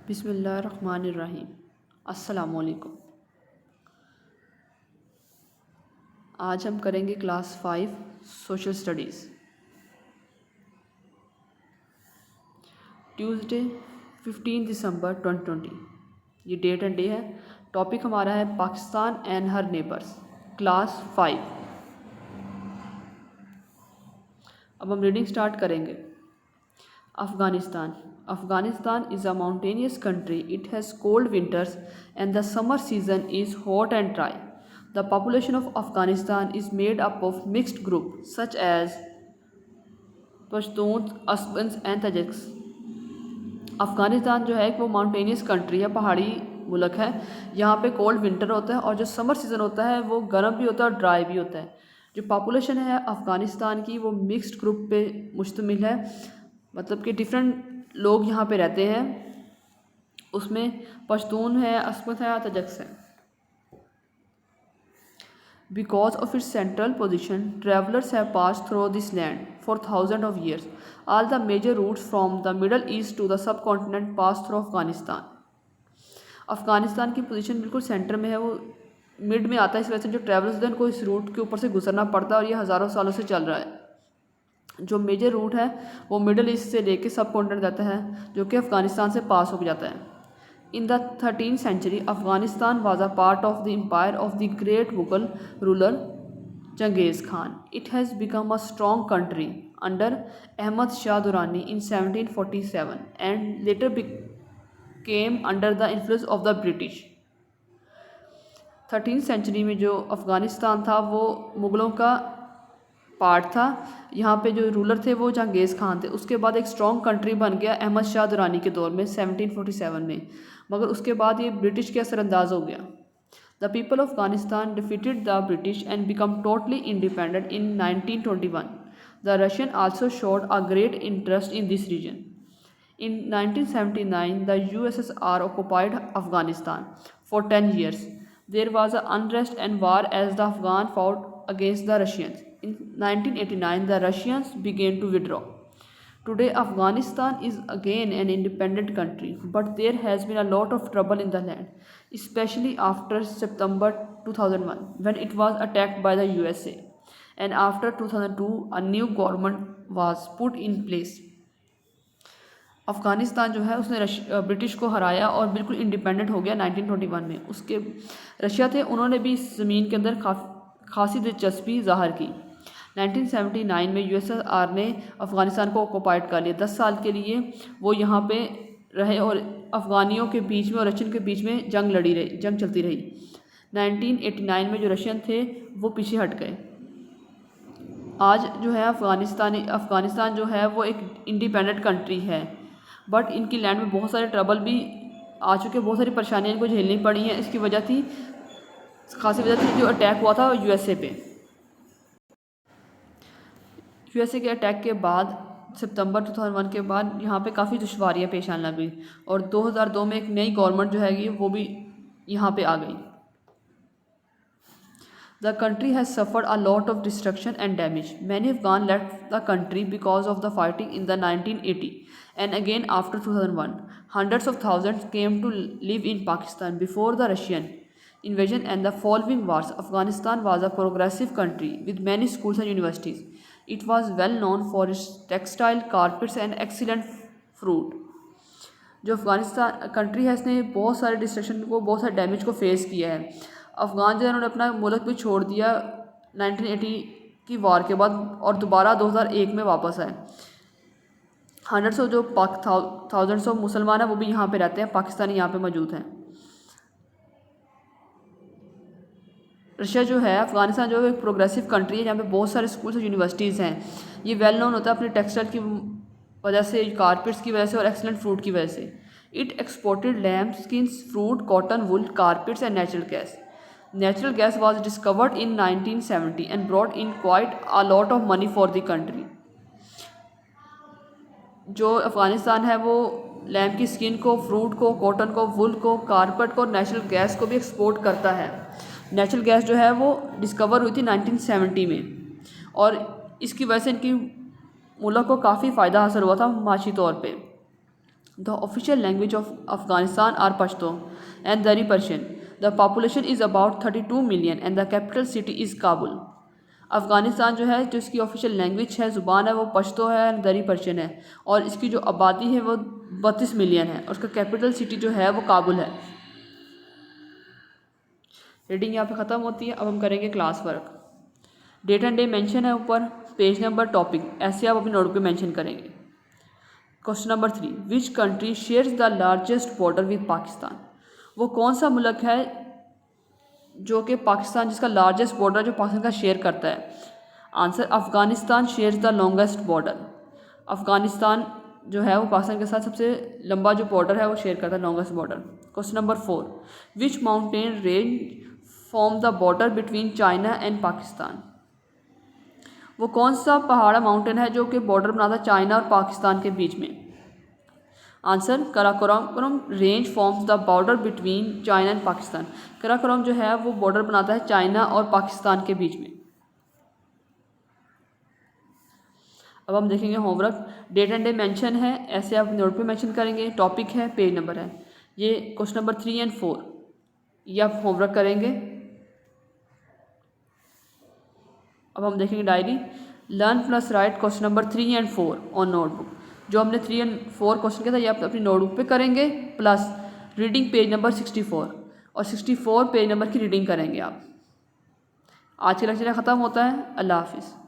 बिस्मिल्लाहिर्रहमानिर्रहीम। अस्सलामुअलैकुम। आज हम करेंगे क्लास 5 सोशल स्टडीज़। ट्यूसडे 15 दिसंबर 2020 ये डेट एंड डे है। टॉपिक हमारा है Pakistan and her neighbours, class 5। अब हम रीडिंग स्टार्ट करेंगे। Afghanistan. Afghanistan is a mountainous country. It has cold winters and the summer season is hot and dry. The population of Afghanistan is made up of mixed groups such as Pashtuns, Afghans and Tajiks. Afghanistan जो है वो mountainous country है, पहाड़ी मुल्क है। यहाँ पे cold winter होता है और जो समर सीज़न होता है वो गर्म भी होता है और ड्राई भी होता है। जो पॉपुलेशन है अफ़गानिस्तान की वो मिक्स्ड ग्रुप पे मुश्तमिल है, मतलब कि डिफरेंट लोग यहाँ पे रहते हैं। उसमें पश्तून है, अस्मत है, तजक्स है। Because of its central position, travelers have passed through this land for thousands of years. All the major routes from the Middle East to the subcontinent pass through Afghanistan. Afghanistan की पोजीशन बिल्कुल सेंटर में है, वो mid में आता है, इस वजह से जो ट्रैवलर्स होते हैं उनको इस रूट के ऊपर से गुजरना पड़ता है और ये हज़ारों सालों से चल रहा है। जो मेजर रूट है वो मिडल ईस्ट से लेके सब कॉन्टिनेंट जाता है, जो कि अफ़गानिस्तान से पास हो जाता है। In the 13th century, Afghanistan was a part of the empire of the great Mughal ruler Genghis Khan. It has become a strong country under Ahmad Shah Durrani in 1747 and later became under the influence of the British. 13th century में जो अफ़गानिस्तान था वो मुग़लों का part था। यहाँ पे जो ruler थे वो जहांगीर खान थे। उसके बाद एक स्ट्रॉन्ग कंट्री बन गया अहमद शाह दुरानी के दौर में 1747 में, मगर उसके बाद ये ब्रिटिश के असरअंदाज हो गया। The people of Afghanistan defeated the British and become totally independent in 1921। The Russian also showed a great interest in this region. In 1979, the USSR occupied Afghanistan for 10 years. There was unrest and war as the Afghans fought against the Russians. In 1989, the Russians began to withdraw. Today, Afghanistan is again an independent country, but there has been a lot of trouble in the land, especially after September 2001, when it was attacked by the USA. And after 2002, a new government was put in place. Afghanistan जो है उसने British को हराया और बिल्कुल independent हो गया 1921 में। उसके रशिया थे, उन्होंने भी इस ज़मीन के अंदर खासी दिलचस्पी ज़ाहिर की। 1979 में यूएसएसआर ने अफ़गानिस्तान को ऑक्यूपाइड कर लिया। 10 साल के लिए वो यहाँ पे रहे और अफ़गानियों के बीच में और रशियन के बीच में जंग चलती रही। 1989 में जो रशियन थे वो पीछे हट गए। आज जो है अफ़गानिस्तान जो है वो एक इंडिपेंडेंट कंट्री है, बट इनकी लैंड में बहुत सारे ट्रबल भी आ चुके, बहुत सारी परेशानियाँ इनको झेलनी पड़ी हैं। इसकी वजह थी खासी वजह थी जो अटैक हुआ था यूएसए पे। यूएसए के अटैक के बाद सितंबर 2001 के बाद यहाँ पे काफ़ी दुश्वारियाँ पेश आने लगी और 2002 में एक नई गवर्नमेंट जो है वो भी यहाँ पे आ गई। The country has suffered a lot of destruction and damage. Many Afghans left the country because of the fighting in the 1980 and again after 2001. Hundreds of thousands came to live in Pakistan before the Russian invasion and the following wars. Afghanistan was a progressive country with many schools and universities. It was well known for its textile, carpets and excellent fruit. जो Afghanistan country है इसने बहुत सारे destruction को, बहुत सारे damage को face किया है। अफ़गान जो है उन्होंने अपना मुल्क भी छोड़ दिया 1980 की वार के बाद और दोबारा 2001 में वापस आए। हंड्रेड्स ऑफ जो थाउजेंड्स ऑफ मुसलमान हैं वो भी यहाँ पे रहते हैं, पाकिस्तानी यहाँ पे मौजूद हैं। रशिया जो है अफ़गानिस्तान जो है एक प्रोग्रेसिव कंट्री है जहाँ पे बहुत सारे स्कूल्स और यूनिवर्सिटीज़ हैं। ये वेल नोन होता है अपने टेक्सटाइल की वजह से, कारपेट्स की वजह से और एक्सलेंट फ्रूट की वजह से। It exported lambskins, fruit, cotton, wool, carpets and natural gas. Natural gas was discovered in 1970 and brought in quite a lot of money for the country. जो अफ़गानिस्तान है वो लैम्प की स्किन को, fruit को, cotton को, वुल को, carpet को और नेचुरल गैस को भी एक्सपोर्ट करता है। नेचुरल गैस जो है वो डिस्कवर हुई थी 1970 में और इसकी वजह से इनकी मुल्क को काफ़ी फ़ायदा हासिल हुआ था माशी तौर पे। The official language of Afghanistan are Pashto and Dari Persian. The population is about 32 million and the capital city is Kabul. Afghanistan जो है, जो इसकी ऑफिशियल लैंग्वेज है, ज़ुबान है, वो पश्तो है, दरी पर्शियन है, और इसकी जो आबादी है वो 32 मिलियन है, और उसका कैपिटल सिटी जो है वो काबुल है। रीडिंग यहाँ पे ख़त्म होती है। अब हम करेंगे classwork. Date and day mention है ऊपर, पेज नंबर, टॉपिक, ऐसे आप अपनी नोटबुक पे मेंशन करेंगे। Question number 3, which country shares the largest border with Pakistan. वो कौन सा मुल्क है जो कि पाकिस्तान, जिसका लार्जेस्ट बॉर्डर जो पाकिस्तान का शेयर करता है। Answer, Afghanistan shares the longest border. Afghanistan जो है वो पाकिस्तान के साथ सबसे लंबा जो बॉर्डर है वो शेयर करता है, longest border. Question number 4, which mountain range form the border between China and Pakistan. वो कौन सा पहाड़ा माउंटेन है जो कि बॉर्डर बनाता है चाइना और पाकिस्तान के बीच में। Answer, Karakoram range forms the border between China and Pakistan. Karakoram जो है वो बॉर्डर बनाता है चाइना और पाकिस्तान के बीच में। अब हम देखेंगे homework. Date and day mention है, ऐसे आप नोट पे मेंशन करेंगे। टॉपिक है, पेज नंबर है। ये क्वेश्चन नंबर 3 एंड 4 ये आप होमवर्क करेंगे। अब हम देखेंगे diary. Learn plus right question number 3 and 4 on notebook. जो हमने 3 एंड 4 क्वेश्चन किया था ये आप अपनी नोटबुक पे करेंगे, प्लस रीडिंग पेज नंबर 64 और 64 पेज नंबर की रीडिंग करेंगे आप। आज का लेक्चर ख़त्म होता है। अल्लाह हाफिज़।